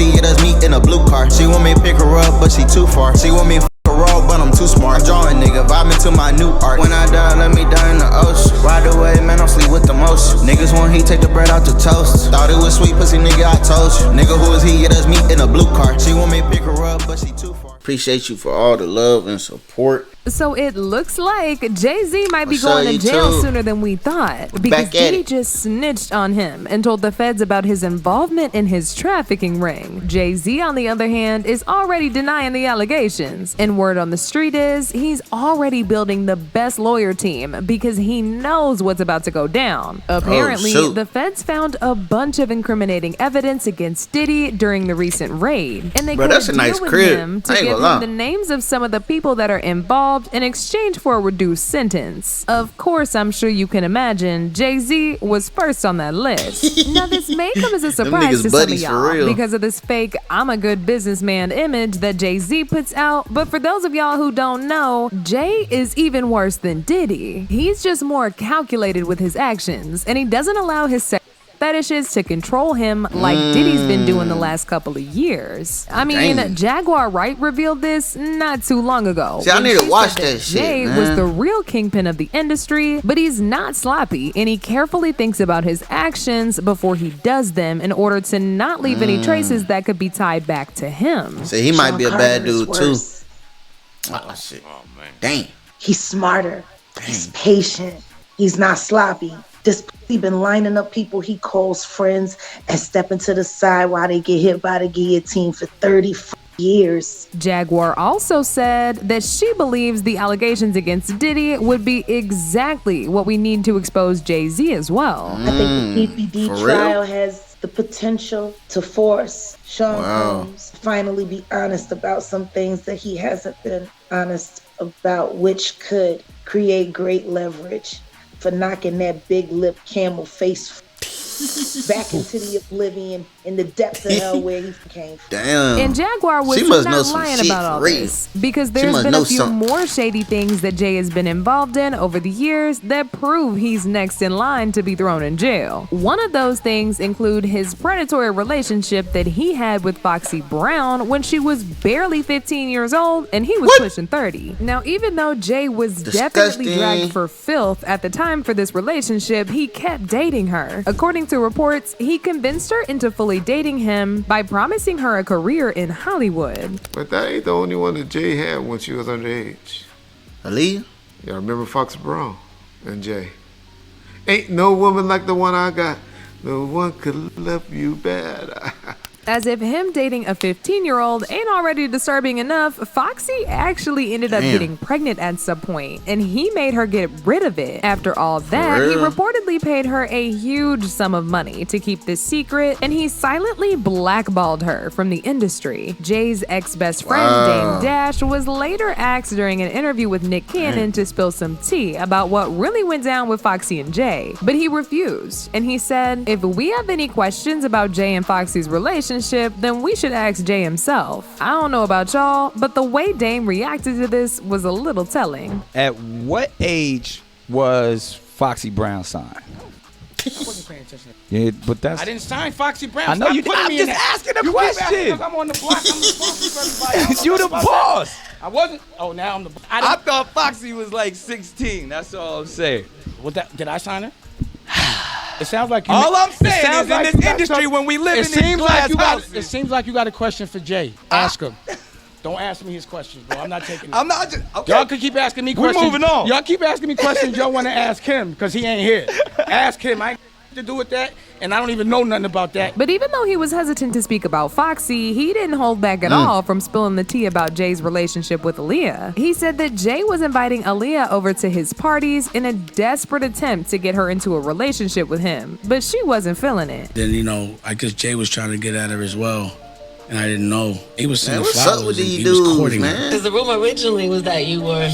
he get us meet in a blue car. She want me to pick her up, but she too far. She want me to her raw, but I'm too smart. I'm drawing, nigga, vibing to my new art. When I die, let me die in the ocean. Ride away, man, I'm sleep with the motion. Niggas want heat, take the bread out the toast. Thought it was sweet, pussy nigga, I told you. Nigga, who is he? Get us meet in a blue car. She want me to pick her up, but she too far. Appreciate you for all the love and support. So it looks like Jay-Z might be going to jail sooner than we thought, because Diddy just snitched on him and told the feds about his involvement in his trafficking ring. Jay-Z, on the other hand, is already denying the allegations. And word on the street is he's already building the best lawyer team because he knows what's about to go down. Apparently, the feds found a bunch of incriminating evidence against Diddy during the recent raid, and they could deal with him to give him the names of some of the people that are involved in exchange for a reduced sentence. Of course, I'm sure you can imagine Jay-Z was first on that list. Now, this may come as a surprise to some of y'all because of this fake "I'm a good businessman" image that Jay-Z puts out, but for those of y'all who don't know, Jay is even worse than Diddy. He's just more calculated with his actions, and he doesn't allow his fetishes to control him like Diddy's been doing the last couple of years. I mean, Jaguar Wright revealed this not too long ago. See, I need to watch that shit, Jay was the real kingpin of the industry, but he's not sloppy, and he carefully thinks about his actions before he does them in order to not leave any traces that could be tied back to him. So he might be a bad dude too. Oh shit. Oh man. Damn. He's smarter. Dang. He's patient. He's not sloppy. This he been lining up people he calls friends and stepping to the side while they get hit by the guillotine for 30 years. Jaguar also said that she believes the allegations against Diddy would be exactly what we need to expose Jay-Z as well. I think the PPD trial has the potential to force Sean Combs to finally be honest about some things that he hasn't been honest about, which could create great leverage for knocking that big lip camel face back into the oblivion in the depths of hell where he came from. Damn. And Jaguar was not lying about all this, because there's been a few more shady things that Jay has been involved in over the years that prove he's next in line to be thrown in jail. One of those things include his predatory relationship that he had with Foxy Brown when she was barely 15 years old and he was pushing 30. Now, even though Jay was definitely dragged for filth at the time for this relationship, he kept dating her. According to reports, he convinced her into fully dating him by promising her a career in Hollywood. But that ain't the only one that Jay had when she was underage. Aaliyah? Y'all remember Fox Brown and Jay? Ain't no woman like the one I got. No one could love you better. As if him dating a 15-year-old ain't already disturbing enough, Foxy actually ended up getting pregnant at some point, and he made her get rid of it. After all that, he reportedly paid her a huge sum of money to keep this secret, and he silently blackballed her from the industry. Jay's ex-best friend, Dame Dash, was later asked during an interview with Nick Cannon to spill some tea about what really went down with Foxy and Jay, but he refused, and he said, "If we have any questions about Jay and Foxy's relationship, then we should ask Jay himself." I don't know about y'all, but the way Dame reacted to this was a little telling. At what age was Foxy Brown signed? I wasn't paying attention. Yeah, but that's... I didn't sign Foxy Brown. I know you did. I'm just asking a question. I'm on the block. I'm responsible for everybody. You the boss. I wasn't. Oh, now I'm the boss. I thought Foxy was like 16. That's all I'm saying. Did I sign it? It sounds like you. All I'm saying is in this industry, when we live in these glass houses. It seems like you got a question for Jay. Ask him. Don't ask me his questions, bro. I'm not taking it. I'm not just, okay. Y'all could keep asking me questions. We're moving on. Y'all keep asking me questions y'all want to ask him, because he ain't here. Ask him. I ain't to do with that, and I don't even know nothing about that. But even though he was hesitant to speak about Foxy, he didn't hold back at all from spilling the tea about Jay's relationship with Aaliyah. He said that Jay was inviting Aaliyah over to his parties in a desperate attempt to get her into a relationship with him, but she wasn't feeling it. Then, you know, I guess Jay was trying to get at her as well, and I didn't know. He was sending flowers. What's up with these dudes, man? Because the rumor originally was that you were...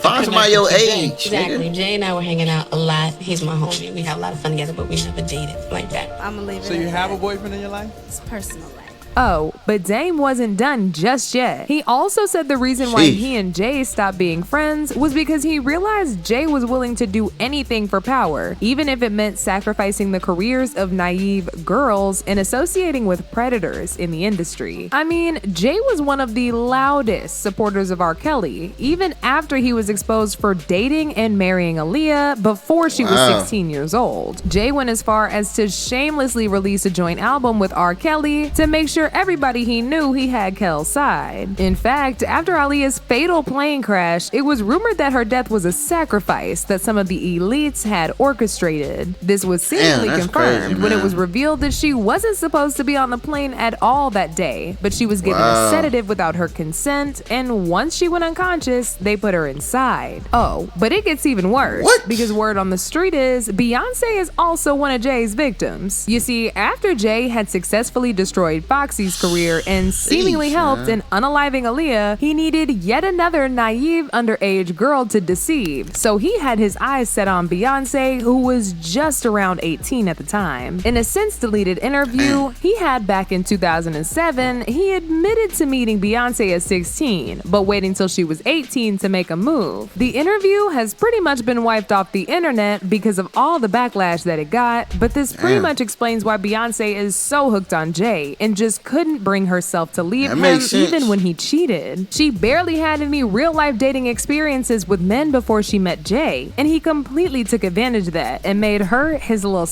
Find somebody your age. Exactly. Jay and I were hanging out a lot. He's my homie. We have a lot of fun together, but we never dated like that. I'm gonna leave it. So you have a boyfriend in your life? It's personal life. Oh, but Dame wasn't done just yet. He also said the reason why he and Jay stopped being friends was because he realized Jay was willing to do anything for power, even if it meant sacrificing the careers of naive girls and associating with predators in the industry. I mean, Jay was one of the loudest supporters of R. Kelly, even after he was exposed for dating and marrying Aaliyah before she was 16 years old. Jay went as far as to shamelessly release a joint album with R. Kelly to make sure everybody he knew he had Kel's side. In fact, after Aaliyah's fatal plane crash, it was rumored that her death was a sacrifice that some of the elites had orchestrated. This was seemingly confirmed when it was revealed that she wasn't supposed to be on the plane at all that day, but she was given a sedative without her consent, and once she went unconscious, they put her inside. Oh, but it gets even worse, because word on the street is Beyonce is also one of Jay's victims. You see, after Jay had successfully destroyed Foxy's career and seemingly helped in unaliving Aaliyah, he needed yet another naive underage girl to deceive. So he had his eyes set on Beyonce, who was just around 18 at the time. In a since-deleted interview he had back in 2007, he admitted to meeting Beyonce at 16, but waiting till she was 18 to make a move. The interview has pretty much been wiped off the internet because of all the backlash that it got, but this pretty much explains why Beyonce is so hooked on Jay and just couldn't bring herself to leave him even when he cheated. She barely had any real-life dating experiences with men before she met Jay, and he completely took advantage of that and made her his little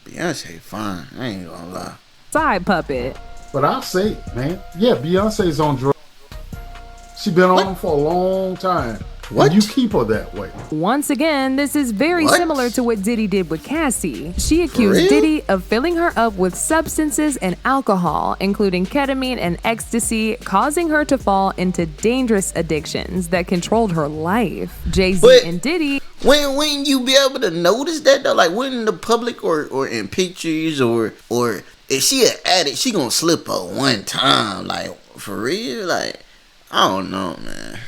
Beyonce fine, I ain't gonna lie. Side puppet. But I'll say, man, yeah, Beyonce's on drugs. She been on them for a long time. What? And you keep her that way. Once again, this is very similar to what Diddy did with Cassie. She accused Diddy of filling her up with substances and alcohol, including ketamine and ecstasy, causing her to fall into dangerous addictions that controlled her life. Jay-Z and Diddy. When you be able to notice that though, like when in the public or in pictures or if she an addict, she gonna slip up one time, like for real, like I don't know, man.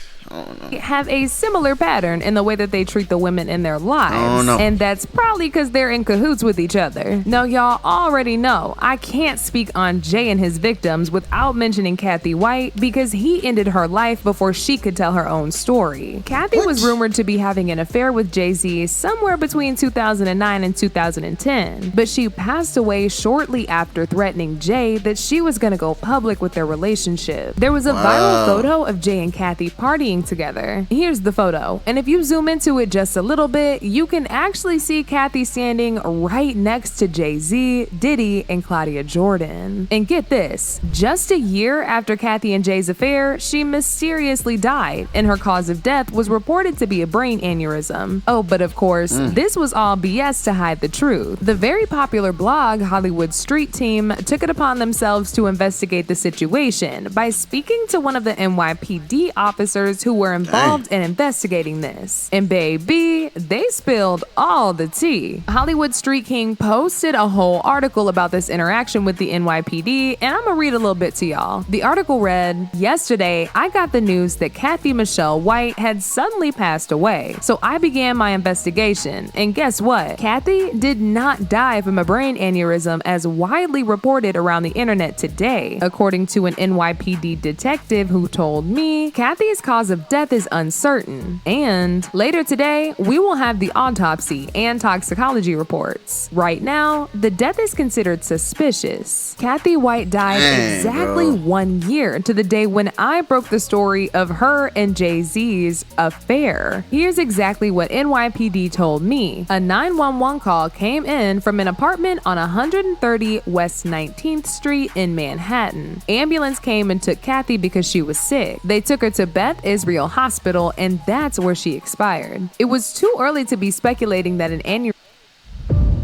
Have a similar pattern in the way that they treat the women in their lives. And that's probably because they're in cahoots with each other. Now, y'all already know I can't speak on Jay and his victims without mentioning Kathy White because he ended her life before she could tell her own story. Kathy was rumored to be having an affair with Jay-Z somewhere between 2009 and 2010, but she passed away shortly after threatening Jay that she was gonna go public with their relationship. There was a viral photo of Jay and Kathy partying together. Here's the photo, and if you zoom into it just a little bit, you can actually see Kathy standing right next to Jay-Z, Diddy, and Claudia Jordan. And get this, just a year after Kathy and Jay's affair, she mysteriously died, and her cause of death was reported to be a brain aneurysm. Oh, but of course, this was all BS to hide the truth. The very popular blog Hollywood Street Team took it upon themselves to investigate the situation by speaking to one of the NYPD officers who were involved in investigating this. And baby, they spilled all the tea. Hollywood Street King posted a whole article about this interaction with the NYPD, and I'm gonna read a little bit to y'all. The article read, "Yesterday, I got the news that Kathy Michelle White had suddenly passed away. So I began my investigation, and guess what? Kathy did not die from a brain aneurysm as widely reported around the internet today. According to an NYPD detective who told me, Kathy's cause of death is uncertain, and later today, we will have the autopsy and toxicology reports. Right now, the death is considered suspicious." Kathy White died exactly 1 year to the day when I broke the story of her and Jay-Z's affair. Here's exactly what NYPD told me. A 911 call came in from an apartment on 130 West 19th Street in Manhattan. Ambulance came and took Kathy because she was sick. They took her to Beth Israel Hospital, and that's where she expired. It was too early to be speculating that an aneurysm.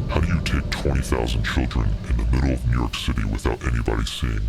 How do you take 20,000 children in the middle of New York City without anybody seeing?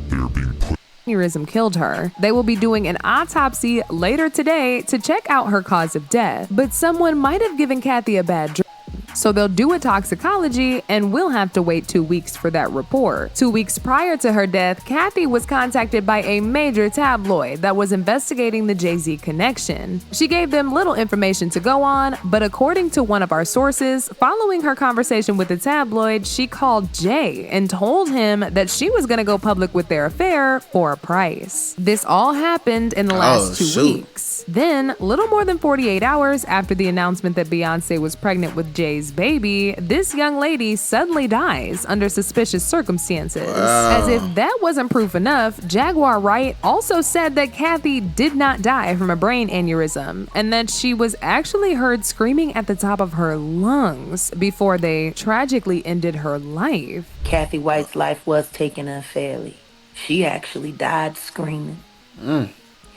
They are being put. Aneurysm killed her. They will be doing an autopsy later today to check out her cause of death, but someone might have given Kathy a bad drug. So they'll do a toxicology and we'll have to wait 2 weeks for that report. 2 weeks prior to her death, Kathy was contacted by a major tabloid that was investigating the Jay-Z connection. She gave them little information to go on, but according to one of our sources, following her conversation with the tabloid, she called Jay and told him that she was going to go public with their affair for a price. This all happened in the last 2 weeks. Then, little more than 48 hours after the announcement that Beyonce was pregnant with Jay's baby, this young lady suddenly dies under suspicious circumstances. As if that wasn't proof enough, Jaguar Wright also said that Kathy did not die from a brain aneurysm and that she was actually heard screaming at the top of her lungs before they tragically ended her life. Kathy White's life was taken unfairly. She actually died screaming.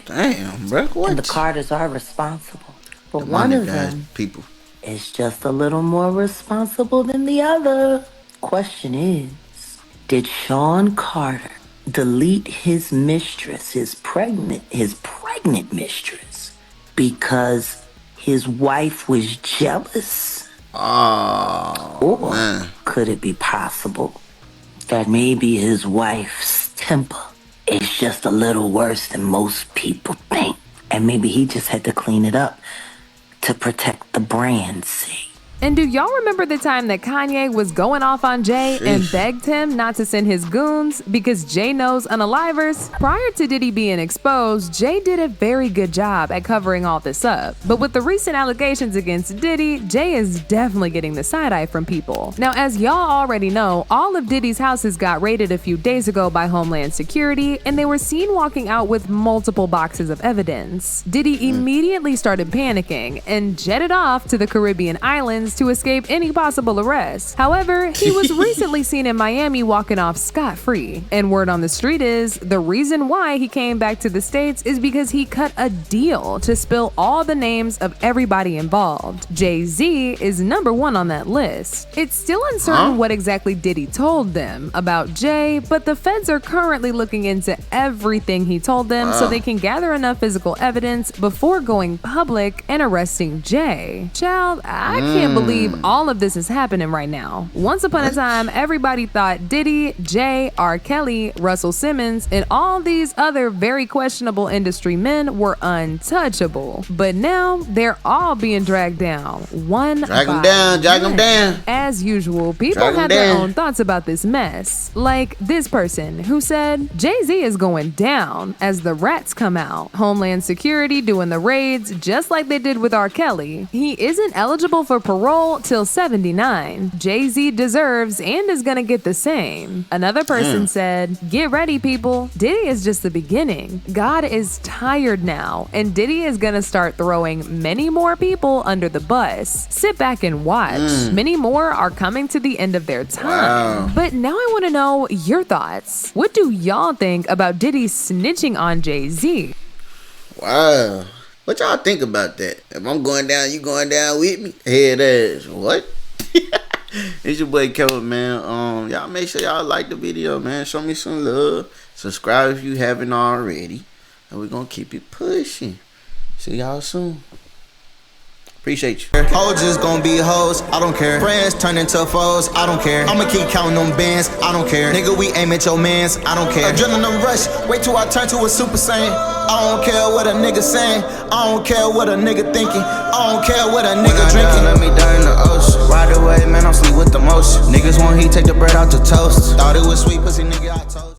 Damn, bro. What? And the Carters are responsible. But one of them is just a little more responsible than the other. Question is, did Sean Carter delete his mistress, his pregnant mistress, because his wife was jealous? Or could it be possible that maybe his wife's temper is just a little worse than most people think, and maybe he just had to clean it up to protect the brand's sake? And do y'all remember the time that Kanye was going off on Jay and begged him not to send his goons because Jay knows unalivers? Prior to Diddy being exposed, Jay did a very good job at covering all this up. But with the recent allegations against Diddy, Jay is definitely getting the side eye from people. Now, as y'all already know, all of Diddy's houses got raided a few days ago by Homeland Security, and they were seen walking out with multiple boxes of evidence. Diddy immediately started panicking and jetted off to the Caribbean islands to escape any possible arrest. However, he was recently seen in Miami walking off scot-free. And word on the street is, the reason why he came back to the States is because he cut a deal to spill all the names of everybody involved. Jay-Z is #1 on that list. It's still uncertain what exactly Diddy told them about Jay, but the feds are currently looking into everything he told them so they can gather enough physical evidence before going public and arresting Jay. Child, I can't believe all of this is happening right now. Once upon a time, everybody thought Diddy, Jay, R. Kelly, Russell Simmons, and all these other very questionable industry men were untouchable. But now, they're all being dragged down, one by one. Drag them down. As usual, people have their own thoughts about this mess. Like this person who said, Jay-Z is going down as the rats come out. Homeland Security doing the raids just like they did with R. Kelly. He isn't eligible for parole till 79. Jay-Z deserves and is gonna get the same. Another person said, get ready people, Diddy is just the beginning. God is tired now, and Diddy is gonna start throwing many more people under the bus. Sit back and watch. Many more are coming to the end of their time. But now I wanna know your thoughts. What do y'all think about Diddy snitching on Jay-Z? Wow. What y'all think about that? If I'm going down, you going down with me? Head ass. What? It's your boy Kelvin, man. Y'all make sure y'all like the video, man. Show me some love. Subscribe if you haven't already. And we're gonna keep it pushing. See y'all soon. Appreciate you. Hoes just gonna be hoes, I don't care. Friends turn into foes, I don't care. I'ma keep counting them bands, I don't care. Nigga, we aim at your mans, I don't care. Adrenaline rush, wait till I turn to a super saiyan. I don't care what a nigga saying, I don't care what a nigga thinking, I don't care what a nigga drinking. Let me die in the ocean. Ride away, man, I'm sleep with the motion. Niggas want heat, take the bread out the toast. Thought it was sweet, pussy nigga, I told.